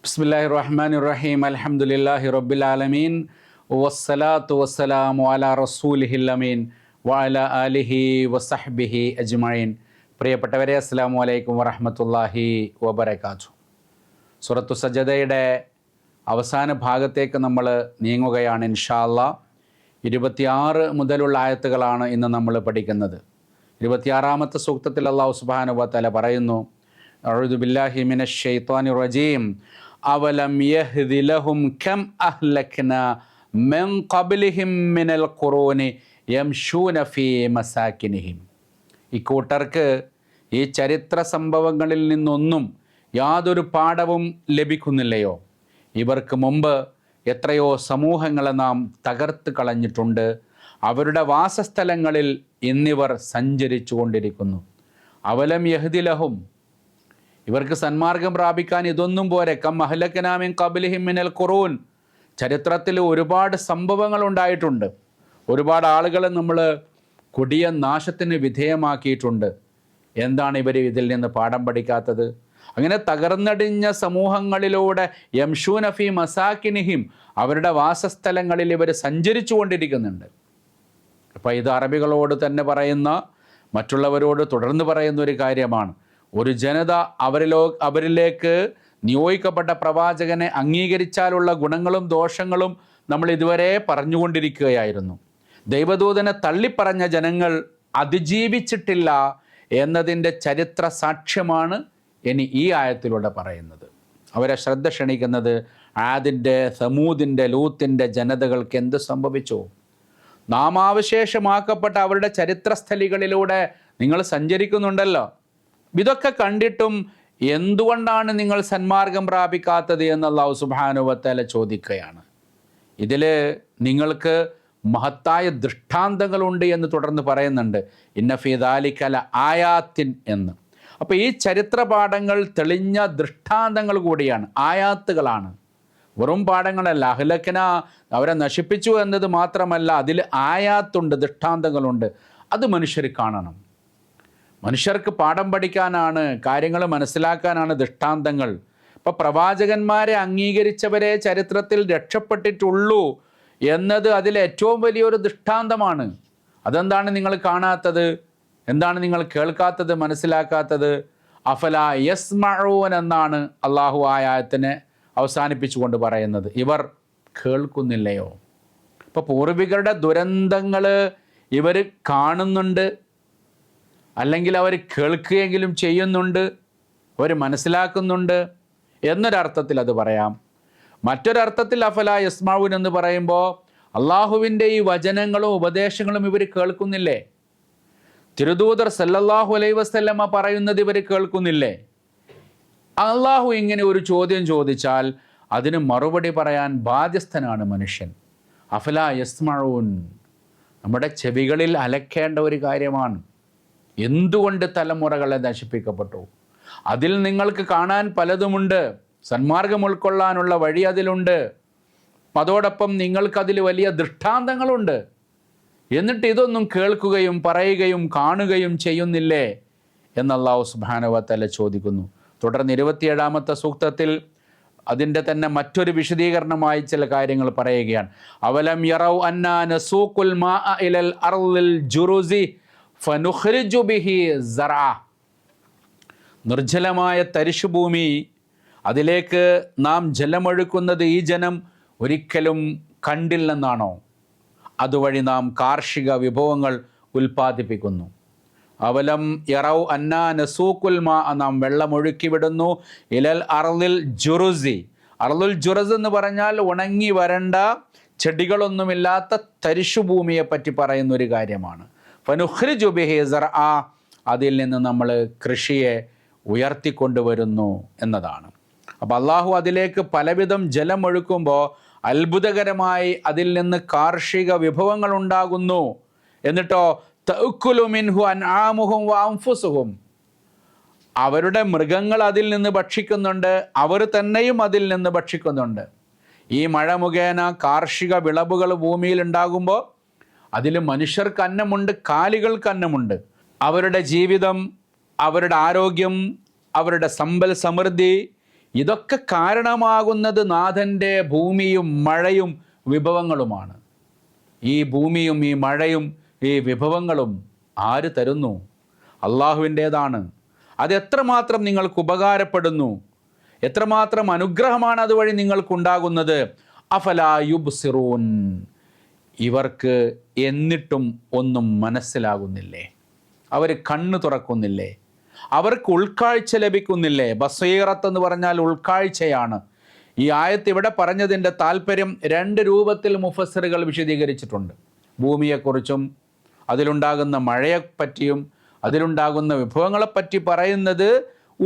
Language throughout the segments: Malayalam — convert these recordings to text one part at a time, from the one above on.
ബിസ്മില്ലാഹിർ റഹ്മാനിർ റഹീം. അൽഹംദുലില്ലാഹി റബ്ബിൽ ആലമീൻ വസ്സലാത്തു വസ്സലാമു അലാ റസൂലിഹിൽ അമീൻ വഅലാ ആലിഹി വസഹ്ബിഹി അജ്മഈൻ. പ്രിയപ്പെട്ടവരെ, അസ്സലാമു അലൈക്കും വറഹ്മത്തുള്ളാഹി വബറകാതുഹു. സൂറത്തു സജദയുടെ അവസാന ഭാഗത്തേക്ക് നമ്മൾ നീങ്ങുകയാണ്. ഇൻഷാ അല്ലാഹ് 26 മുതലുള്ള ആയത്തുകളാണ് ഇന്ന് നമ്മൾ പഠിക്കുന്നത്. 26ാമത്തെ സൂക്തത്തിൽ അല്ലാഹു സുബ്ഹാനഹു വ തആല പറയുന്നു, അഊദു ബില്ലാഹി മിനശ് ശൈത്വാനിർ റജീം അവലം യഹ്ദി ലഹും കം അഹ്ലക്നാ മിൻ ഖബ്ലിഹിം മിനൽ ഖുറൂനി യംശൂന ഫീ മസാകിനിഹിം. ഇക്കൂട്ടർക്ക് ഈ ചരിത്ര സംഭവങ്ങളിൽ നിന്നൊന്നും യാതൊരു പാഠവും ലഭിക്കുന്നില്ലയോ? ഇവർക്ക് മുമ്പ് എത്രയോ സമൂഹങ്ങളെ നാം തകർത്ത് കളഞ്ഞിട്ടുണ്ട്. അവരുടെ വാസസ്ഥലങ്ങളിൽ ഇന്നിവർ സഞ്ചരിച്ചു കൊണ്ടിരിക്കുന്നു. അവലം യഹ്ദി ലഹും, ഇവർക്ക് സന്മാർഗം പ്രാപിക്കാൻ ഇതൊന്നും പോരെ. കം അഹ്ലക്നാ മിൻ ഖബ്ലിഹിം മിനൽ ഖുറൂൻ, ചരിത്രത്തിൽ ഒരുപാട് സംഭവങ്ങൾ ഉണ്ടായിട്ടുണ്ട്. ഒരുപാട് ആളുകളെ നമ്മൾ കൊടിയ നാശത്തിന് വിധേയമാക്കിയിട്ടുണ്ട്. എന്താണ് ഇവർ ഇതിൽ നിന്ന് പാഠം പഠിക്കാത്തത്? അങ്ങനെ തകർന്നടിഞ്ഞ സമൂഹങ്ങളിലൂടെ യംശൂന ഫീ മസാകിനിഹിം, അവരുടെ വാസസ്ഥലങ്ങളിൽ ഇവർ സഞ്ചരിച്ചു കൊണ്ടിരിക്കുന്നുണ്ട്. അപ്പോൾ ഇത് അറബികളോട് തന്നെ പറയുന്ന, മറ്റുള്ളവരോട് തുടർന്ന് പറയുന്ന ഒരു കാര്യമാണ്. ഒരു ജനത അവരിലേക്ക് നിയോഗിക്കപ്പെട്ട പ്രവാചകനെ അംഗീകരിച്ചാലുള്ള ഗുണങ്ങളും ദോഷങ്ങളും നമ്മൾ ഇതുവരെ പറഞ്ഞുകൊണ്ടിരിക്കുകയായിരുന്നു. ദൈവദൂതനെ തള്ളിപ്പറഞ്ഞ ജനങ്ങൾ അതിജീവിച്ചിട്ടില്ല എന്നതിൻ്റെ ചരിത്ര സാക്ഷ്യമാണ് ഇനി ഈ ആയത്തിലൂടെ പറയുന്നത്. അവരെ ശ്രദ്ധ ക്ഷണിക്കുന്നത് ആദിൻ്റെ, സമൂദിൻ്റെ, ലൂത്തിൻ്റെ ജനതകൾക്ക് എന്ത് സംഭവിച്ചു? നാമാവശേഷമാക്കപ്പെട്ട അവരുടെ ചരിത്രസ്ഥലികളിലൂടെ നിങ്ങൾ സഞ്ചരിക്കുന്നുണ്ടല്ലോ. ഇതൊക്കെ കണ്ടിട്ടും എന്തുകൊണ്ടാണ് നിങ്ങൾ സന്മാർഗം പ്രാപിക്കാത്തത് എന്ന് അല്ലാഹു സുബ്ഹാനഹു വ തആല ചോദിക്കുകയാണ്. ഇതിൽ നിങ്ങൾക്ക് മഹത്തായ ദൃഷ്ടാന്തങ്ങളുണ്ട് എന്ന് തുടർന്ന് പറയുന്നുണ്ട്. ഇന്ന ഫീ ദാലിക ലആയാത്തിൻ എന്ന്. അപ്പോൾ ഈ ചരിത്ര പാഠങ്ങൾ തെളിഞ്ഞ ദൃഷ്ടാന്തങ്ങൾ കൂടിയാണ്, ആയാത്തുകളാണ്, വെറും പാഠങ്ങളല്ല. അഹ്ലക്ന, അവരെ നശിപ്പിച്ചു എന്നത് മാത്രമല്ല, അതിൽ ആയാത്തുണ്ട്, ദൃഷ്ടാന്തങ്ങളുണ്ട്. അത് മനുഷ്യർ കാണണം. മനുഷ്യർക്ക് പാഠം പഠിക്കാനാണ്, കാര്യങ്ങൾ മനസ്സിലാക്കാനാണ് ദൃഷ്ടാന്തങ്ങൾ. ഇപ്പോൾ പ്രവാചകന്മാരെ അംഗീകരിച്ചവരെ ചരിത്രത്തിൽ രക്ഷപ്പെട്ടിട്ടുള്ളൂ എന്നത് അതിൽ ഏറ്റവും വലിയൊരു ദൃഷ്ടാന്തമാണ്. അതെന്താണ് നിങ്ങൾ കാണാത്തത്? എന്താണ് നിങ്ങൾ കേൾക്കാത്തത്, മനസ്സിലാക്കാത്തത്? അഫലാ യസ്മഊൻ എന്നാണ് അള്ളാഹു ആയത്തിനെ അവസാനിപ്പിച്ചുകൊണ്ട് പറയുന്നത്. ഇവർ കേൾക്കുന്നില്ലയോ? ഇപ്പോൾ പൂർവികരുടെ ദുരന്തങ്ങൾ ഇവർ കാണുന്നുണ്ട്, അല്ലെങ്കിൽ അവർ കേൾക്കുകയെങ്കിലും ചെയ്യുന്നുണ്ട്, അവർ മനസ്സിലാക്കുന്നുണ്ട് എന്നൊരർത്ഥത്തിൽ അത് പറയാം. മറ്റൊരർത്ഥത്തിൽ അഫലാ യസ്മഊൻ എന്ന് പറയുമ്പോൾ അള്ളാഹുവിൻ്റെ ഈ വചനങ്ങളും ഉപദേശങ്ങളും ഇവർ കേൾക്കുന്നില്ലേ? തിരുദൂതർ സല്ലല്ലാഹു അലൈഹി വസല്ലമ പറയുന്നത് ഇവർ കേൾക്കുന്നില്ലേ? അള്ളാഹു ഇങ്ങനെ ഒരു ചോദ്യം ചോദിച്ചാൽ അതിന് മറുപടി പറയാൻ ബാധ്യസ്ഥനാണ് മനുഷ്യൻ. അഫലാ യസ്മഊൻ, നമ്മുടെ ചെവികളിൽ അലക്കേണ്ട ഒരു കാര്യമാണ്. എന്തുകൊണ്ട് തലമുറകളെ നശിപ്പിക്കപ്പെട്ടു? അതിൽ നിങ്ങൾക്ക് കാണാൻ പലതുമുണ്ട്. സന്മാർഗം ഉൾക്കൊള്ളാനുള്ള വഴി അതിലുണ്ട്. അതോടൊപ്പം നിങ്ങൾക്കതിൽ വലിയ ദൃഷ്ടാന്തങ്ങളുണ്ട്. എന്നിട്ട് ഇതൊന്നും കേൾക്കുകയും പറയുകയും കാണുകയും ചെയ്യുന്നില്ലേ എന്ന് അല്ലാഹു സുബ്ഹാനഹു വ തആല ചോദിക്കുന്നു. തുടർന്ന് 27ാമത്തെ സൂക്തത്തിൽ അതിൻ്റെ തന്നെ മറ്റൊരു വിശദീകരണമായി ചില കാര്യങ്ങൾ പറയുകയാണ്. അവലം യറൗ അന്നാ നസൂഖുൽ മാഅ ഇലൽ അർളിൽ ജുറുസി ഫനുഖ്രിജു ബിഹി സറഅ. നിർജ്ജലമായ തരിശുഭൂമി, അതിലേക്ക് നാം ജലമൊഴുക്കുന്നത് ഈ ജനം ഒരിക്കലും കണ്ടില്ലെന്നാണോ? അതുവഴി നാം കാർഷിക വിഭവങ്ങൾ ഉൽപ്പാദിപ്പിക്കുന്നു. അവലം യറൗ അന്നാ നസൂഖുൽ മാ, നാം വെള്ളമൊഴുക്കി വിടുന്നു, ഇലൽ അർളിൽ ജുറുസി. അർളുൽ ജുറസ് എന്ന് പറഞ്ഞാൽ ഉണങ്ങി വരണ്ട, ചെടികളൊന്നുമില്ലാത്ത തരിശുഭൂമിയെ പറ്റി പറയുന്ന ഒരു കാര്യമാണ്. ഫനുഖ്രിജു ബിഹി സറഅ, അതിൽ നിന്ന് നമ്മൾ കൃഷിയെ ഉയർത്തിക്കൊണ്ടുവരുന്നു എന്നതാണ്. അപ്പോൾ അള്ളാഹു അതിലേക്ക് പലവിധം ജലമൊഴുക്കുമ്പോൾ അത്ഭുതകരമായി അതിൽ നിന്ന് കാർഷിക വിഭവങ്ങൾ ഉണ്ടാകുന്നു. എന്നിട്ടോ തഅക്കുലു മിൻഹു അൻആമുഹും വഅൻഫുസുഹും, അവരുടെ മൃഗങ്ങൾ അതിൽ നിന്ന് ഭക്ഷിക്കുന്നുണ്ട്, അവർ തന്നെയും അതിൽ നിന്ന് ഭക്ഷിക്കുന്നുണ്ട്. ഈ മഴ മുഖേന കാർഷിക വിളവുകൾ ഭൂമിയിൽ ഉണ്ടാകുമ്പോൾ അതിൽ മനുഷ്യർക്ക് അന്നമുണ്ട്, കാലികൾക്ക് അന്നമുണ്ട്. അവരുടെ ജീവിതം, അവരുടെ ആരോഗ്യം, അവരുടെ സമ്പൽ സമൃദ്ധി ഇതൊക്കെ കാരണമാകുന്നത് നാഥൻ്റെ ഭൂമിയും മഴയും വിഭവങ്ങളുമാണ്. ഈ ഭൂമിയും ഈ മഴയും ഈ വിഭവങ്ങളും ആര് തരുന്നു? അള്ളാഹുവിൻ്റേതാണ്. അത് എത്രമാത്രം നിങ്ങൾക്ക് ഉപകാരപ്പെടുന്നു, എത്രമാത്രം അനുഗ്രഹമാണ് അതുവഴി നിങ്ങൾക്കുണ്ടാകുന്നത്. അഫലാ യുബ്സിറൂൻ, ഇവർക്ക് എന്നിട്ടും ഒന്നും മനസ്സിലാകുന്നില്ലേ? അവർ കണ്ണ് തുറക്കുന്നില്ലേ? അവർക്ക് ഉൾക്കാഴ്ച ലഭിക്കുന്നില്ലേ? ബസീറത്ത് എന്ന് പറഞ്ഞാൽ ഉൾക്കാഴ്ചയാണ്. ഈ ആയത്ത് ഇവിടെ പറഞ്ഞതിൻ്റെ താല്പര്യം 2 രൂപത്തിൽ മുഫസ്സിറുകൾ വിശദീകരിച്ചിട്ടുണ്ട്. ഭൂമിയെക്കുറിച്ചും അതിലുണ്ടാകുന്ന മഴയെപ്പറ്റിയും അതിലുണ്ടാകുന്ന വിഭവങ്ങളെപ്പറ്റി പറയുന്നത്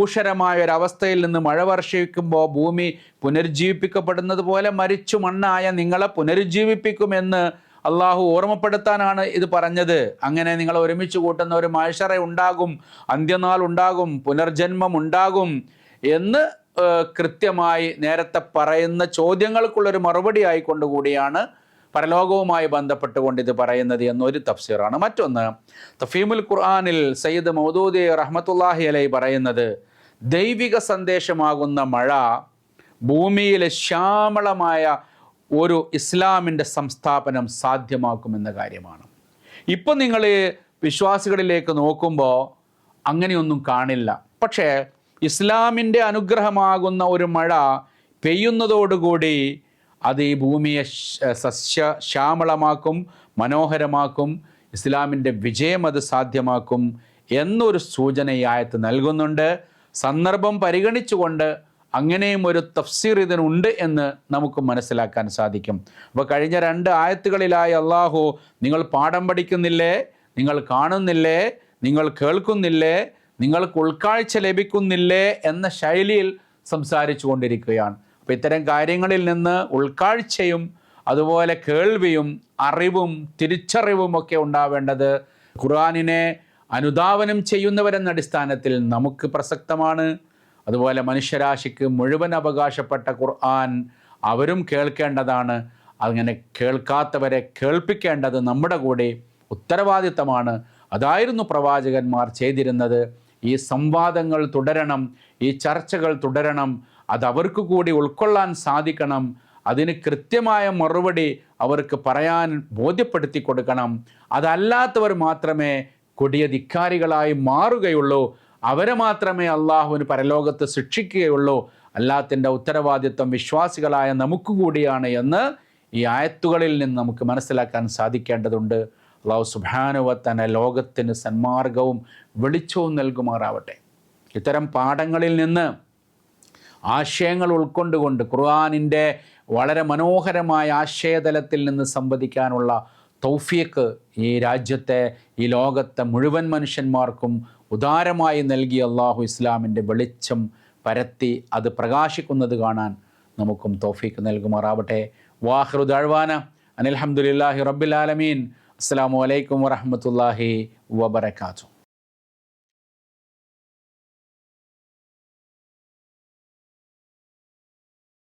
ഊഷരമായൊരവസ്ഥയിൽ നിന്ന് മഴ വർഷിക്കുമ്പോൾ ഭൂമി പുനരുജ്ജീവിപ്പിക്കപ്പെടുന്നത് പോലെ മരിച്ചു മണ്ണായ നിങ്ങളെ പുനരുജ്ജീവിപ്പിക്കുമെന്ന് അള്ളാഹു ഓർമ്മപ്പെടുത്താനാണ് ഇത് പറഞ്ഞത്. അങ്ങനെ നിങ്ങൾ ഒരുമിച്ച് കൂട്ടുന്ന ഒരു മഹ്ശറ ഉണ്ടാകും, അന്ത്യനാൾ ഉണ്ടാകും, പുനർജന്മം ഉണ്ടാകും എന്ന് കൃത്യമായി നേരത്തെ പറയുന്ന ചോദ്യങ്ങൾക്കുള്ളൊരു മറുപടി ആയിക്കൊണ്ടുകൂടിയാണ് പരലോകവുമായി ബന്ധപ്പെട്ടുകൊണ്ട് ഇത് പറയുന്നത് എന്നൊരു തഫ്സീറാണ്. മറ്റൊന്ന്, തഫീമുൽ ഖുർആനിൽ സയ്യിദ് മൗദൂദി റഹ്മത്തുള്ളാഹി അലൈഹി പറയുന്നത് ദൈവിക സന്ദേശമാകുന്ന മഴ ഭൂമിയിലെ ശ്യാമളമായ ഒരു ഇസ്ലാമിൻ്റെ സംസ്ഥാപനം സാധ്യമാക്കുമെന്ന കാര്യമാണ്. ഇപ്പം നിങ്ങൾ വിശ്വാസികളിലേക്ക് നോക്കുമ്പോൾ അങ്ങനെയൊന്നും കാണില്ല. പക്ഷേ ഇസ്ലാമിൻ്റെ അനുഗ്രഹമാകുന്ന ഒരു മഴ പെയ്യുന്നതോടുകൂടി അത് ഈ ഭൂമിയെ ശ്യാമളമാക്കും, മനോഹരമാക്കും, ഇസ്ലാമിൻ്റെ വിജയം അത് സാധ്യമാക്കും എന്നൊരു സൂചന ഈ ആയത്ത് നൽകുന്നുണ്ട്. സന്ദർഭം പരിഗണിച്ചുകൊണ്ട് അങ്ങനെയും ഒരു തഫ്സീർ ഇതിനുണ്ട് എന്ന് നമുക്ക് മനസ്സിലാക്കാൻ സാധിക്കും. അപ്പോൾ കഴിഞ്ഞ 2 ആയത്തുകളിലായി അള്ളാഹു നിങ്ങൾ പാഠം പഠിക്കുന്നില്ലേ, നിങ്ങൾ കാണുന്നില്ലേ, നിങ്ങൾ കേൾക്കുന്നില്ലേ, നിങ്ങൾക്ക് ഉൾക്കാഴ്ച ലഭിക്കുന്നില്ലേ എന്ന ശൈലിയിൽ സംസാരിച്ചു കൊണ്ടിരിക്കുകയാണ്. അപ്പോൾ ഇത്തരം കാര്യങ്ങളിൽ നിന്ന് ഉൾക്കാഴ്ചയും അതുപോലെ കേൾവിയും അറിവും തിരിച്ചറിവും ഒക്കെ ഉണ്ടാവേണ്ടത് ഖുർആനിനെ അനുധാവനം ചെയ്യുന്നവരെന്ന അടിസ്ഥാനത്തിൽ നമുക്ക് പ്രസക്തമാണ്. അതുപോലെ മനുഷ്യരാശിക്ക് മുഴുവൻ അവകാശപ്പെട്ട ഖുർആൻ അവരും കേൾക്കേണ്ടതാണ്. അങ്ങനെ കേൾക്കാത്തവരെ കേൾപ്പിക്കേണ്ടത് നമ്മുടെ കൂടെ ഉത്തരവാദിത്തമാണ്. അതായിരുന്നു പ്രവാചകന്മാർ ചെയ്തിരുന്നത്. ഈ സംവാദങ്ങൾ തുടരണം, ഈ ചർച്ചകൾ തുടരണം. അതവർക്ക് കൂടി ഉൾക്കൊള്ളാൻ സാധിക്കണം. അതിന് കൃത്യമായ മറുപടി അവർക്ക് പറയാൻ ബോധ്യപ്പെടുത്തി കൊടുക്കണം. അതല്ലാത്തവർ മാത്രമേ കൊടിയ ധിക്കാരികളായി മാറുകയുള്ളൂ. അവരെ മാത്രമേ അള്ളാഹുവിന് പരലോകത്ത് ശിക്ഷിക്കുകയുള്ളൂ. അല്ലാത്തിൻ്റെ ഉത്തരവാദിത്വം വിശ്വാസികളായ നമുക്ക് കൂടിയാണ് എന്ന് ഈ ആയത്തുകളിൽ നിന്ന് നമുക്ക് മനസ്സിലാക്കാൻ സാധിക്കേണ്ടതുണ്ട്. അള്ളാഹു സുബ്ഹാനഹു വ തആല ലോകത്തിന് സന്മാർഗവും വെളിച്ചവും നൽകുമാറാവട്ടെ. ഇത്തരം പാഠങ്ങളിൽ നിന്ന് ആശയങ്ങൾ ഉൾക്കൊണ്ടുകൊണ്ട് ഖുർആനിൻ്റെ വളരെ മനോഹരമായ ആശയതലത്തിൽ നിന്ന് സംവദിക്കാനുള്ള തൗഫീഖ് ഈ രാജ്യത്തെ, ഈ ലോകത്തെ മുഴുവൻ മനുഷ്യന്മാർക്കും ഉദാരമായി നൽകി അള്ളാഹു ഇസ്ലാമിൻ്റെ വെളിച്ചം പരത്തി അത് പ്രകാശിക്കുന്നത് കാണാൻ നമുക്കും തൗഫീഖ് നൽകുമാറാവട്ടെ. വാഖിറു ദഅ്വാന അനിൽ ഹംദുലില്ലാഹി റബ്ബിൽ ആലമീൻ. അസ്സലാമു അലൈക്കും വറഹ്മത്തുള്ളാഹി വബറകാതുഹു.